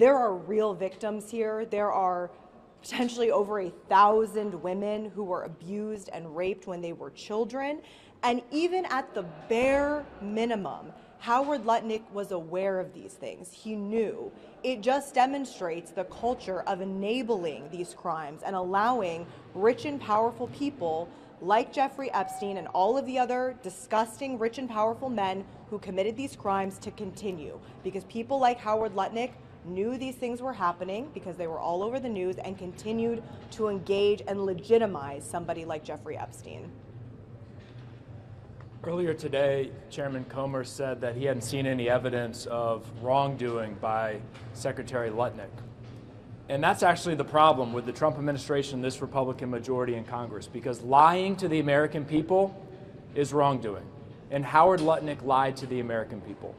There are real victims here. There are potentially over 1,000 women who were abused and raped when they were children. And even at the bare minimum, Howard Lutnick was aware of these things. He knew. It just demonstrates the culture of enabling these crimes and allowing rich and powerful people like Jeffrey Epstein and all of the other disgusting rich and powerful men who committed these crimes to continue. Because people like Howard Lutnick knew these things were happening because they were all over the news and continued to engage and legitimize somebody like Jeffrey Epstein. Earlier today, Chairman Comer said that he hadn't seen any evidence of wrongdoing by Secretary Lutnick. And that's actually the problem with the Trump administration and this Republican majority in Congress, because lying to the American people is wrongdoing. And Howard Lutnick lied to the American people.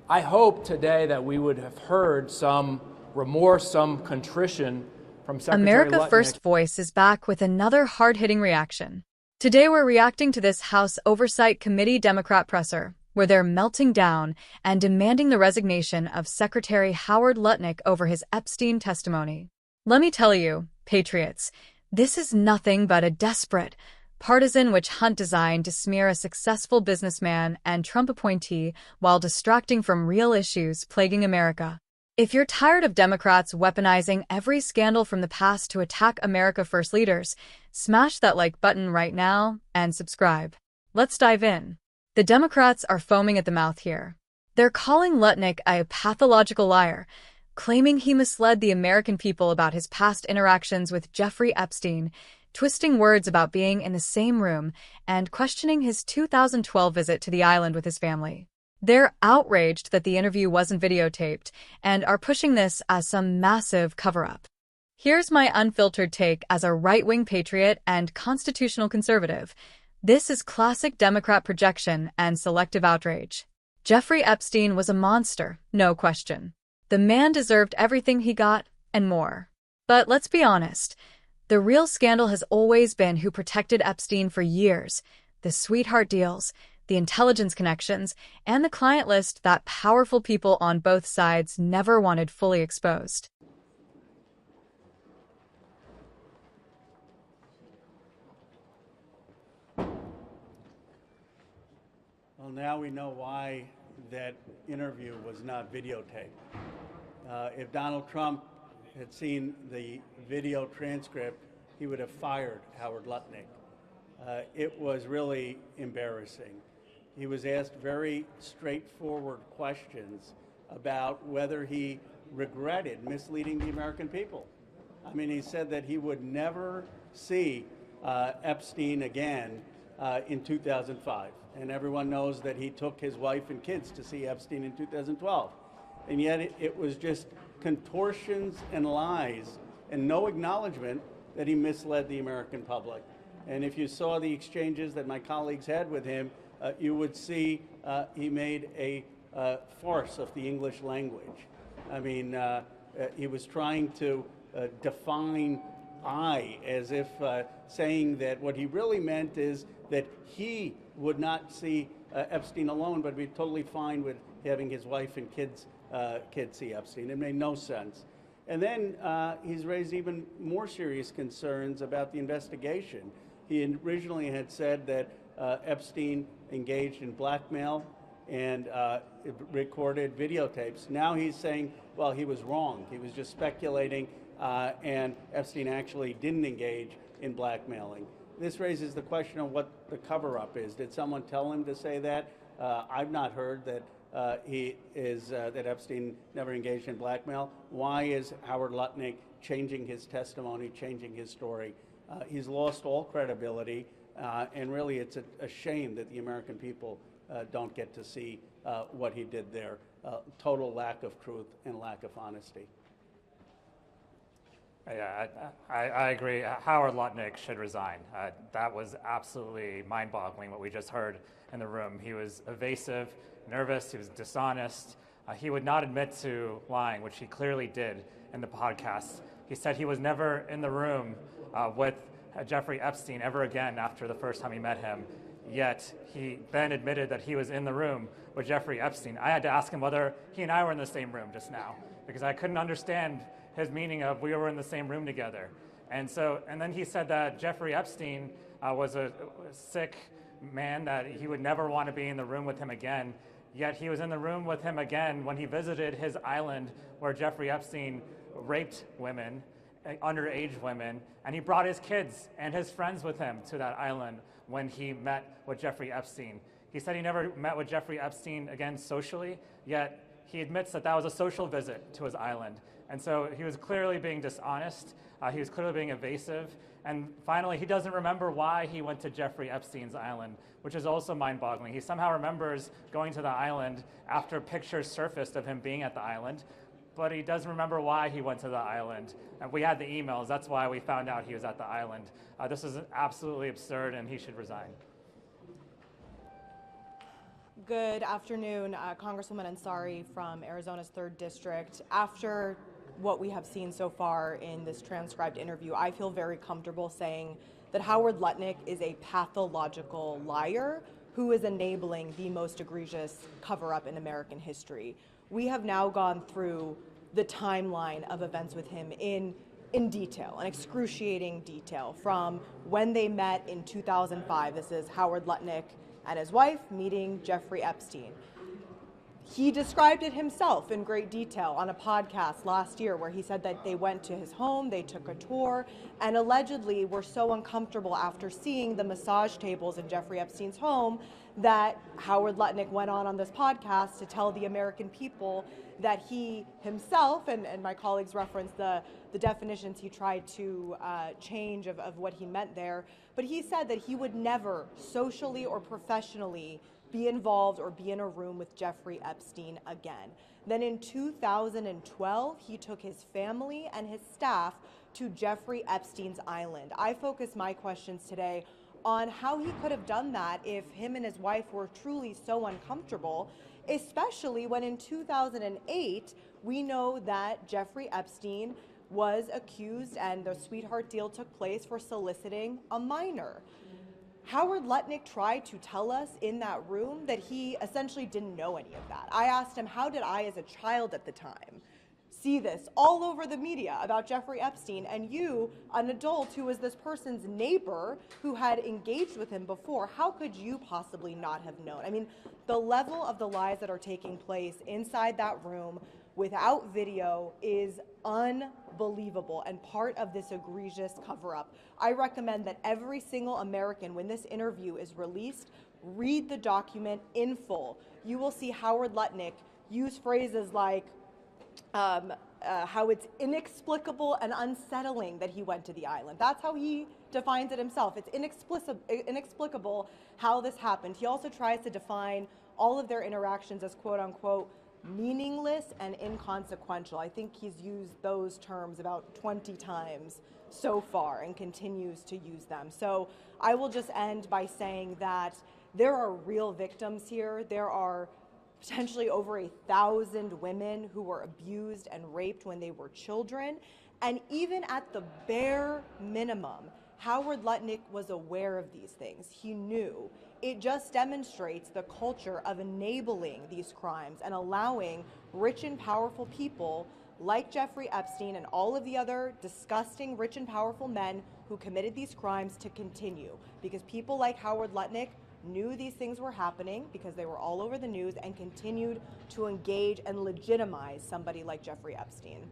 I hope today that we would have heard some remorse, some contrition from Secretary America Lutnick. First Voice is back with another hard-hitting reaction. Today we're reacting to this House Oversight Committee Democrat presser, where they're melting down and demanding the resignation of Secretary Howard Lutnick over his Epstein testimony. Let me tell you, patriots, this is nothing but a desperate, partisan witch hunt designed to smear a successful businessman and Trump appointee while distracting from real issues plaguing America. If you're tired of Democrats weaponizing every scandal from the past to attack America First leaders, smash that like button right now and subscribe. Let's dive in. The Democrats are foaming at the mouth here. They're calling Lutnick a pathological liar, claiming he misled the American people about his past interactions with Jeffrey Epstein, twisting words about being in the same room, and questioning his 2012 visit to the island with his family. They're outraged that the interview wasn't videotaped and are pushing this as some massive cover-up. Here's my unfiltered take as a right-wing patriot and constitutional conservative. This is classic Democrat projection and selective outrage. Jeffrey Epstein was a monster, no question. The man deserved everything he got and more. But let's be honest. The real scandal has always been who protected Epstein for years. The sweetheart deals, the intelligence connections, and the client list that powerful people on both sides never wanted fully exposed. Well, now we know why that interview was not videotaped. If Donald Trump had seen the video transcript, he would have fired Howard Lutnick. It was really embarrassing. He was asked very straightforward questions about whether he regretted misleading the American people. I mean, he said that he would never see Epstein again in 2005. And everyone knows that he took his wife and kids to see Epstein in 2012. And yet it was just contortions and lies and no acknowledgement that he misled the American public. And if you saw the exchanges that my colleagues had with him, you would see he made a farce of the English language. I mean, he was trying to define I as if saying that what he really meant is that he would not see Epstein alone, but be totally fine with having his wife and kids see Epstein. It made no sense. And then he's raised even more serious concerns about the investigation. He originally had said that Epstein engaged in blackmail and recorded videotapes. Now he's saying, well, he was wrong. He was just speculating, and Epstein actually didn't engage in blackmailing. This raises the question of what the cover-up is. Did someone tell him to say that? I've not heard that that Epstein never engaged in blackmail. Why is Howard Lutnick changing his testimony, changing his story? He's lost all credibility, and really it's a shame that the American people don't get to see what he did there. Total lack of truth and lack of honesty. Yeah, I agree. Howard Lutnick should resign. That was absolutely mind-boggling what we just heard in the room. He was evasive, nervous, he was dishonest. He would not admit to lying, which he clearly did in the podcast. He said he was never in the room with Jeffrey Epstein ever again after the first time he met him. Yet he then admitted that he was in the room with Jeffrey Epstein. I had to ask him whether he and I were in the same room just now. because I couldn't understand his meaning of we were in the same room together. And then he said that Jeffrey Epstein was a sick man, that he would never want to be in the room with him again. Yet he was in the room with him again when he visited his island where Jeffrey Epstein raped women, underage women, and he brought his kids and his friends with him to that island when he met with Jeffrey Epstein. He said he never met with Jeffrey Epstein again socially, yet he admits that that was a social visit to his island. And so he was clearly being dishonest, he was clearly being evasive, and finally he doesn't remember why he went to Jeffrey Epstein's island, which is also mind-boggling. He somehow remembers going to the island after pictures surfaced of him being at the island, but he doesn't remember why he went to the island. And we had the emails, that's why we found out he was at the island. This is absolutely absurd, and he should resign. Good afternoon, Congresswoman Ansari from Arizona's 3rd District. After what we have seen so far in this transcribed interview, I feel very comfortable saying that Howard Lutnick is a pathological liar who is enabling the most egregious cover-up in American history. We have now gone through the timeline of events with him in detail, in excruciating detail, from when they met in 2005. This is Howard Lutnick and his wife meeting Jeffrey Epstein. He described it himself in great detail on a podcast last year where he said that they went to his home, they took a tour, and allegedly were so uncomfortable after seeing the massage tables in Jeffrey Epstein's home that Howard Lutnick went on this podcast to tell the American people that he himself, and my colleagues referenced the definitions he tried to change of what he meant there, but he said that he would never socially or professionally be involved or be in a room with Jeffrey Epstein again. Then in 2012, he took his family and his staff to Jeffrey Epstein's island. I focus my questions today on how he could have done that if him and his wife were truly so uncomfortable, especially when in 2008, we know that Jeffrey Epstein was accused and the sweetheart deal took place for soliciting a minor. Howard Lutnick tried to tell us in that room that he essentially didn't know any of that. I asked him, how did I, as a child at the time, see this all over the media about Jeffrey Epstein, and you, an adult who was this person's neighbor who had engaged with him before, how could you possibly not have known? I mean, the level of the lies that are taking place inside that room without video is unbelievable and part of this egregious cover-up. I recommend that every single American, when this interview is released, read the document in full. You will see Howard Lutnick use phrases like how it's inexplicable and unsettling that he went to the island. That's how he defines it himself. It's inexplicable how this happened. He also tries to define all of their interactions as quote-unquote meaningless and inconsequential. I think he's used those terms about 20 times so far and continues to use them. So I will just end by saying that there are real victims here. There are potentially over 1,000 women who were abused and raped when they were children. And even at the bare minimum, Howard Lutnick was aware of these things. He knew. It just demonstrates the culture of enabling these crimes and allowing rich and powerful people like Jeffrey Epstein and all of the other disgusting rich and powerful men who committed these crimes to continue. Because people like Howard Lutnick knew these things were happening because they were all over the news and continued to engage and legitimize somebody like Jeffrey Epstein.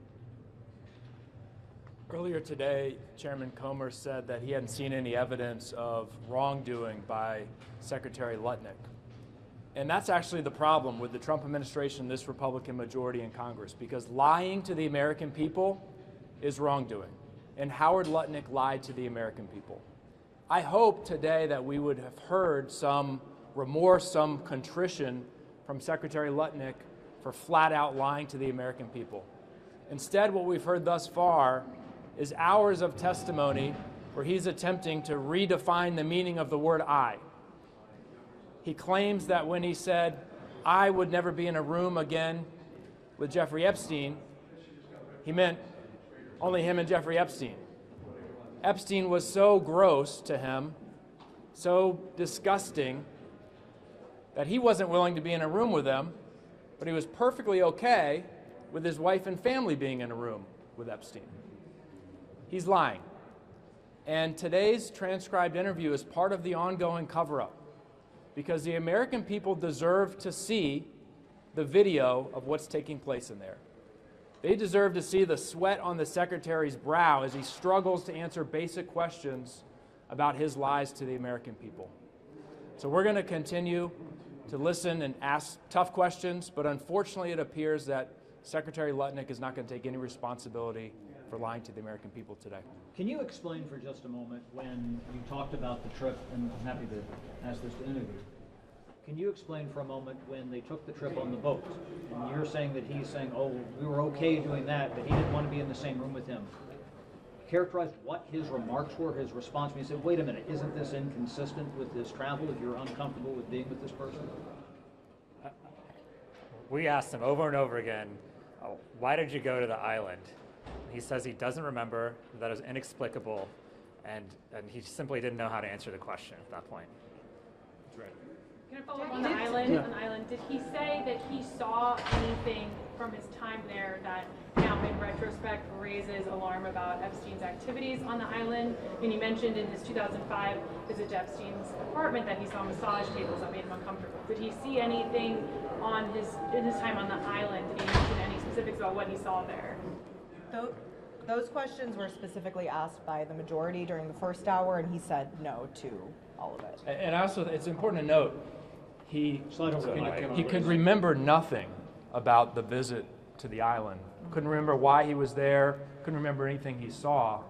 Earlier today, Chairman Comer said that he hadn't seen any evidence of wrongdoing by Secretary Lutnick. And that's actually the problem with the Trump administration, this Republican majority in Congress, because lying to the American people is wrongdoing. And Howard Lutnick lied to the American people. I hope today that we would have heard some remorse, some contrition from Secretary Lutnick for flat out lying to the American people. Instead, what we've heard thus far is hours of testimony where he's attempting to redefine the meaning of the word I. He claims that when he said, I would never be in a room again with Jeffrey Epstein, he meant only him and Jeffrey Epstein. Epstein was so gross to him, so disgusting, that he wasn't willing to be in a room with them, but he was perfectly okay with his wife and family being in a room with Epstein. He's lying. And today's transcribed interview is part of the ongoing cover-up, because the American people deserve to see the video of what's taking place in there. They deserve to see the sweat on the secretary's brow as he struggles to answer basic questions about his lies to the American people. So we're going to continue to listen and ask tough questions, but unfortunately it appears that Secretary Lutnick is not going to take any responsibility for lying to the American people today. Can you explain for just a moment when you talked about the trip, and I'm happy to ask this to interview. Can you explain for a moment when they took the trip on the boat, and you're saying that he's saying, oh, we were okay doing that, but he didn't want to be in the same room with him. Characterize what his remarks were, his response when he said, wait a minute, isn't this inconsistent with this travel if you're uncomfortable with being with this person? We asked him over and over again, oh, why did you go to the island? He says he doesn't remember, that it was inexplicable, and he simply didn't know how to answer the question at that point. That's right. Can I follow up on the island? Yeah. On the island, did he say that he saw anything from his time there that now, in retrospect, raises alarm about Epstein's activities on the island? And he mentioned in his 2005 visit to Epstein's apartment that he saw massage tables that made him uncomfortable. Did he see anything in his time on the island? Did he mention any specifics about what he saw there? Those questions were specifically asked by the majority during the first hour, and he said no to all of it. And also, it's important to note, he Slide could remember nothing about the visit to the island. Couldn't remember why he was there, couldn't remember anything he saw.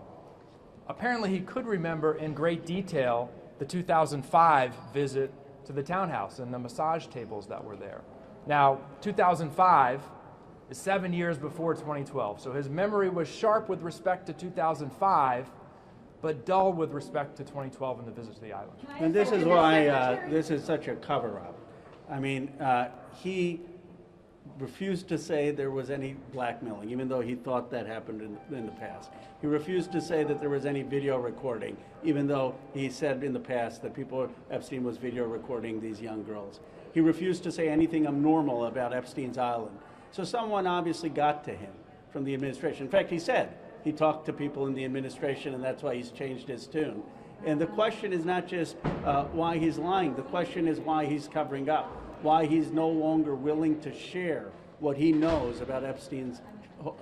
Apparently, he could remember in great detail the 2005 visit to the townhouse and the massage tables that were there. Now, 2005 is 7 years before 2012, so his memory was sharp with respect to 2005, but dull with respect to 2012 and the visit to the island. And this is why this is such a cover-up. I mean, he refused to say there was any blackmailing, even though he thought that happened in the past. He refused to say that there was any video recording, even though he said in the past that Epstein was video recording these young girls. He refused to say anything abnormal about Epstein's island. So someone obviously got to him from the administration. In fact, he said he talked to people in the administration, and that's why he's changed his tune. And the question is not just why he's lying. The question is why he's covering up, why he's no longer willing to share what he knows about Epstein's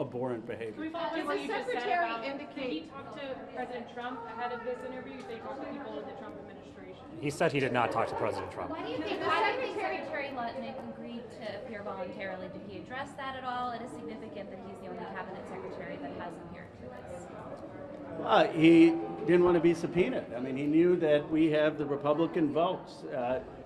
abhorrent behavior. Can we follow up on what you just said about, did he talk to President Trump ahead of this interview? Did he talk to people in the Trump administration? He said he did not talk to President Trump. Why do you think Secretary Lutnick agreed to appear voluntarily? Did he address that at all? It is significant that he's the only cabinet secretary that has appeared for this. He didn't want to be subpoenaed. I mean, he knew that we have the Republican votes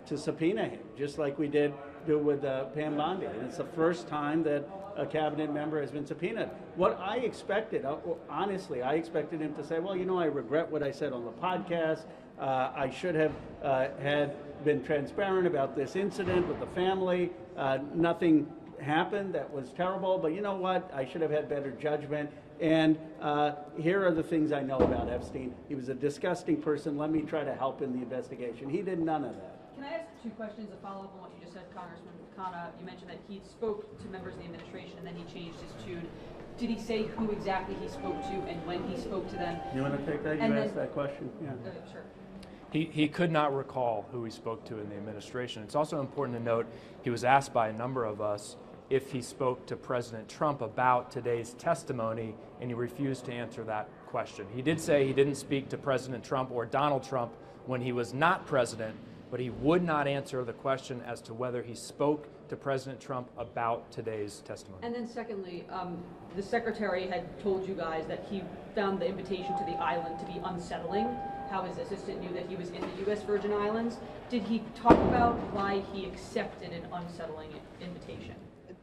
to subpoena him, just like we did with Pam Bondi. And it's the first time that a cabinet member has been subpoenaed. What I expected, honestly, I expected him to say, well, you know, I regret what I said on the podcast. I should have had been transparent about this incident with the family. Nothing happened that was terrible, but you know what? I should have had better judgment. And here are the things I know about Epstein. He was a disgusting person. Let me try to help in the investigation. He did none of that. Can I ask two questions to follow up on what you just said, Congressman Khanna? You mentioned that he spoke to members of the administration and then he changed his tune. Did he say who exactly he spoke to and when he spoke to them? You want to take that? You asked that question? Yeah. Sure. He could not recall who he spoke to in the administration. It's also important to note he was asked by a number of us if he spoke to President Trump about today's testimony, and he refused to answer that question. He did say he didn't speak to President Trump or Donald Trump when he was not president, but he would not answer the question as to whether he spoke to President Trump about today's testimony. And then secondly, the secretary had told you guys that he found the invitation to the island to be unsettling, how his assistant knew that he was in the U.S. Virgin Islands. Did he talk about why he accepted an unsettling invitation?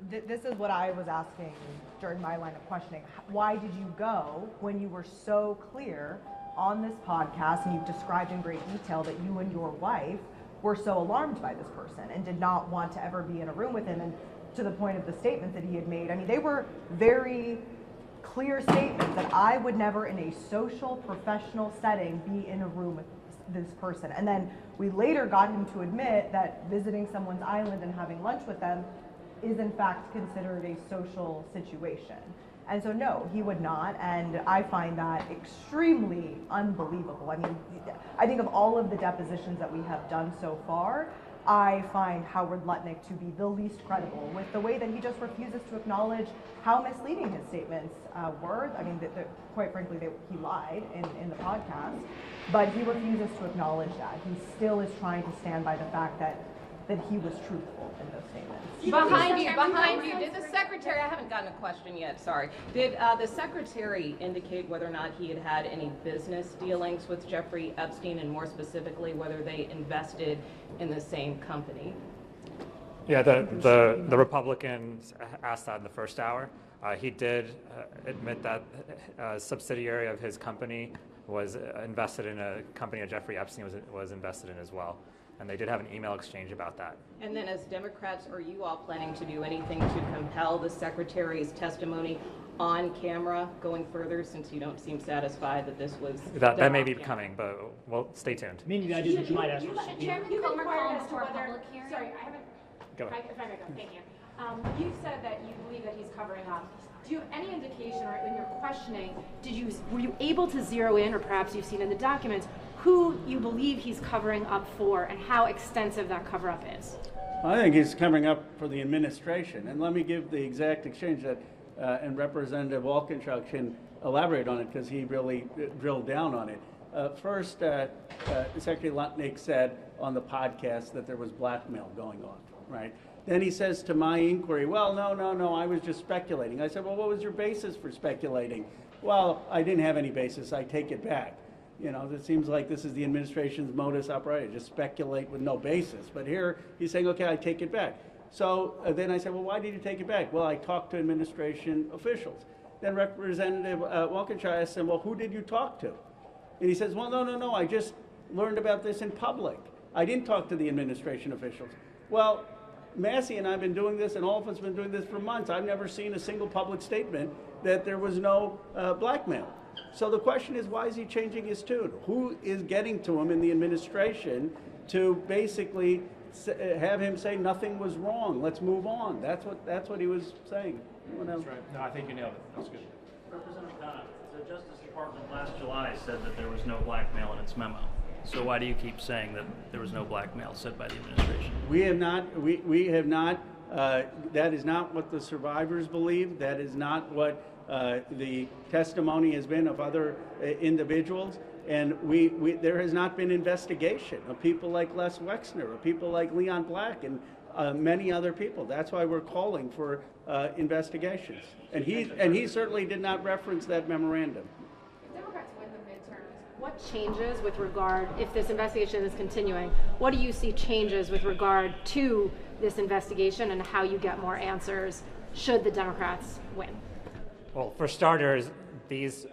This is what I was asking during my line of questioning. Why did you go when you were so clear on this podcast and you've described in great detail that you and your wife were so alarmed by this person and did not want to ever be in a room with him? And to the point of the statements that he had made, I mean, they were very clear statements that I would never in a social, professional setting be in a room with this person. And then we later got him to admit that visiting someone's island and having lunch with them is in fact considered a social situation. And so no, he would not, and I find that extremely unbelievable. I mean, I think of all of the depositions that we have done so far, I find Howard Lutnick to be the least credible with the way that he just refuses to acknowledge how misleading his statements were. I mean, quite frankly, he lied in the podcast, but he refuses to acknowledge that. He still is trying to stand by the fact that he was truthful in those statements. Behind you, did the secretary, I haven't gotten a question yet, sorry. Did the secretary indicate whether or not he had had any business dealings with Jeffrey Epstein, and more specifically, whether they invested in the same company? Yeah, the Republicans asked that in the first hour. He did admit that a subsidiary of his company was invested in a company that Jeffrey Epstein was invested in as well. And they did have an email exchange about that. And then as Democrats, are you all planning to do anything to compel the secretary's testimony on camera going further, since you don't seem satisfied that this was that may be coming, but well, stay tuned. Meaning the idea that you might ask for Chairman Comer called for a public hearing. Sorry, I haven't. Go ahead. If I may go, thank you. You said that you believe that he's covering up. Do you have any indication, or in your questioning, were you able to zero in, or perhaps you've seen in the documents, who you believe he's covering up for and how extensive that cover-up is? I think he's covering up for the administration. And let me give the exact exchange that, and Representative Walkinshaw can elaborate on it because he really drilled down on it. First, Secretary Lutnick said on the podcast that there was blackmail going on, right? Then he says to my inquiry, well, no, I was just speculating. I said, well, what was your basis for speculating? Well, I didn't have any basis. I take it back. You know, it seems like this is the administration's modus operandi, just speculate with no basis. But here he's saying, okay, I take it back. So then I said, well, why did you take it back? Well, I talked to administration officials. Then Representative Walkinshaw asked him, well, who did you talk to? And he says, well, no, I just learned about this in public. I didn't talk to the administration officials. Well, Massey and I have been doing this, and all of us have been doing this for months. I've never seen a single public statement that there was no blackmail. So the question is, why is he changing his tune? Who is getting to him in the administration to basically have him say nothing was wrong? Let's move on. That's what he was saying. That's right. No, I think you nailed it. That's good. Representative Khanna, the Justice Department last July said that there was no blackmail in its memo. So why do you keep saying that there was no blackmail said by the administration? We have not. We have not. That is not what the survivors believe. That is not what the testimony has been of other individuals. And there has not been investigation of people like Les Wexner, of people like Leon Black, and many other people. That's why we're calling for investigations. And he certainly did not reference that memorandum. Democrats win the midterms. What changes with regard, if this investigation is continuing, what do you see changes with regard to this investigation and how you get more answers should the Democrats win? Well, for starters, these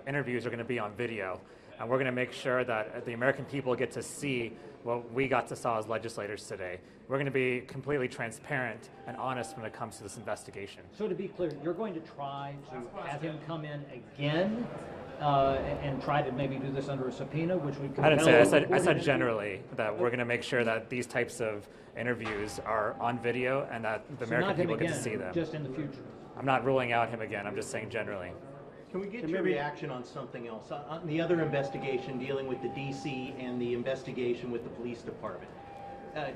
interviews are going to be on video, and we're going to make sure that the American people get to see what we got to saw as legislators today. We're going to be completely transparent and honest when it comes to this investigation. So to be clear, you're going to try to have him come in again and try to maybe do this under a subpoena, which would compel... I didn't say. I said generally that we're going to make sure that these types of interviews are on video and that the American people get to see them. Just in the future. I'm not ruling out him again. I'm just saying generally. Can we get your reaction on something else? On the other investigation dealing with the DC and the investigation with the police department.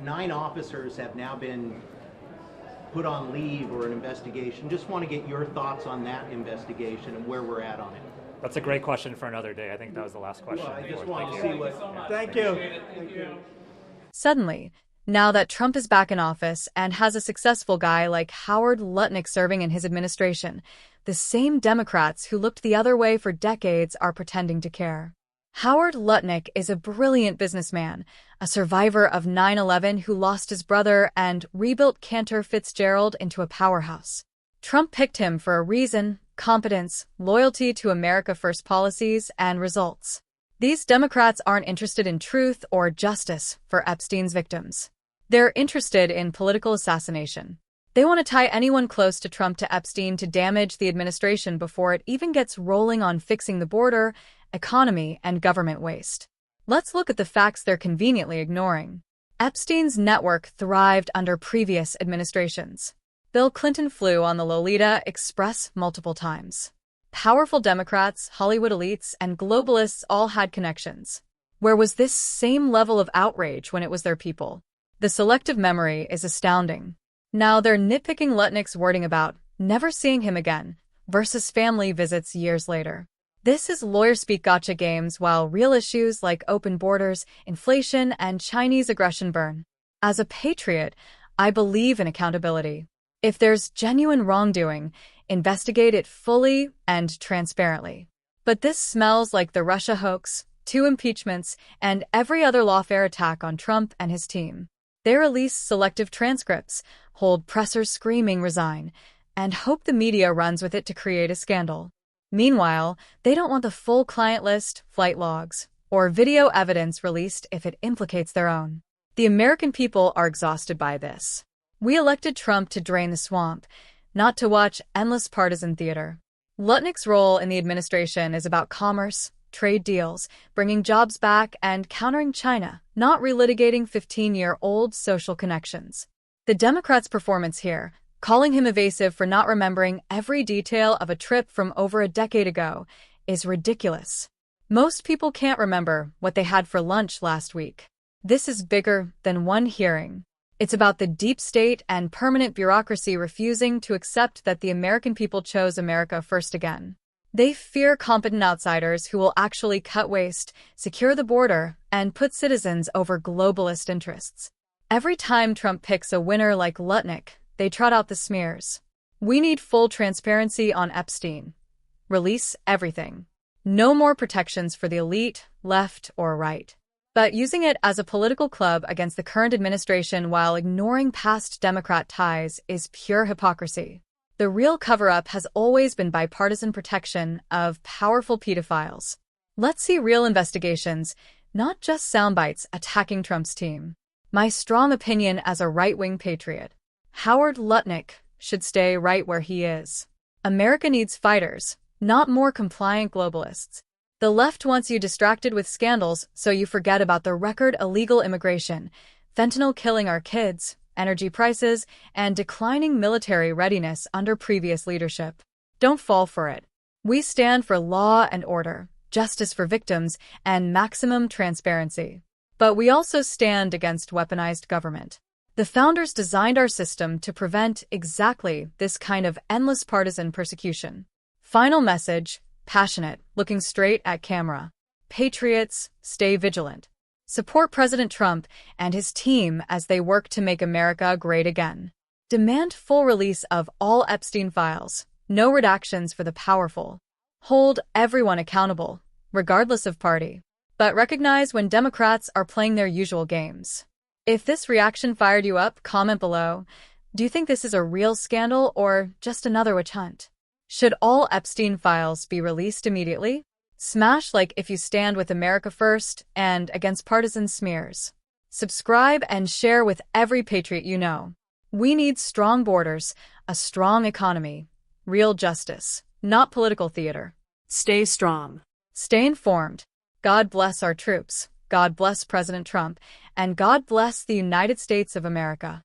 9 officers have now been put on leave or an investigation. Just want to get your thoughts on that investigation and where we're at on it. That's a great question for another day. I think that was the last question. Well, I just want to see what... Thank you. Thank you. Suddenly, now that Trump is back in office and has a successful guy like Howard Lutnick serving in his administration, the same Democrats who looked the other way for decades are pretending to care. Howard Lutnick is a brilliant businessman, a survivor of 9/11 who lost his brother and rebuilt Cantor Fitzgerald into a powerhouse. Trump picked him for a reason: competence, loyalty to America First policies, and results. These Democrats aren't interested in truth or justice for Epstein's victims. They're interested in political assassination. They want to tie anyone close to Trump to Epstein to damage the administration before it even gets rolling on fixing the border, economy, and government waste. Let's look at the facts they're conveniently ignoring. Epstein's network thrived under previous administrations. Bill Clinton flew on the Lolita Express multiple times. Powerful Democrats, Hollywood elites, and globalists all had connections. Where was this same level of outrage when it was their people? The selective memory is astounding. Now they're nitpicking Lutnick's wording about never seeing him again versus family visits years later. This is lawyer-speak gotcha games while real issues like open borders, inflation, and Chinese aggression burn. As a patriot, I believe in accountability. If there's genuine wrongdoing, investigate it fully and transparently. But this smells like the Russia hoax, 2 impeachments, and every other lawfare attack on Trump and his team. They release selective transcripts, hold pressers screaming resign, and hope the media runs with it to create a scandal. Meanwhile, they don't want the full client list, flight logs, or video evidence released if it implicates their own. The American people are exhausted by this. We elected Trump to drain the swamp, not to watch endless partisan theater. Lutnick's role in the administration is about commerce, trade deals, bringing jobs back, and countering China, not relitigating 15-year-old social connections. The Democrats' performance here, calling him evasive for not remembering every detail of a trip from over a decade ago, is ridiculous. Most people can't remember what they had for lunch last week. This is bigger than one hearing. It's about the deep state and permanent bureaucracy refusing to accept that the American people chose America first again. They fear competent outsiders who will actually cut waste, secure the border, and put citizens over globalist interests. Every time Trump picks a winner like Lutnick, they trot out the smears. We need full transparency on Epstein. Release everything. No more protections for the elite, left or right. But using it as a political club against the current administration while ignoring past Democrat ties is pure hypocrisy. The real cover-up has always been bipartisan protection of powerful pedophiles. Let's see real investigations, not just soundbites attacking Trump's team. My strong opinion as a right-wing patriot: Howard Lutnick should stay right where he is. America needs fighters, not more compliant globalists. The left wants you distracted with scandals so you forget about the record illegal immigration, fentanyl killing our kids, energy prices, and declining military readiness under previous leadership. Don't fall for it. We stand for law and order, justice for victims, and maximum transparency. But we also stand against weaponized government. The founders designed our system to prevent exactly this kind of endless partisan persecution. Final message: passionate, looking straight at camera. Patriots, stay vigilant. Support President Trump and his team as they work to make America great again. Demand full release of all Epstein files, no redactions for the powerful. Hold everyone accountable, regardless of party. But recognize when Democrats are playing their usual games. If this reaction fired you up, comment below. Do you think this is a real scandal or just another witch hunt? Should all Epstein files be released immediately? Smash like if you stand with America first and against partisan smears. Subscribe and share with every patriot you know. We need strong borders, a strong economy, real justice, not political theater. Stay strong. Stay informed. God bless our troops. God bless President Trump. And God bless the United States of America.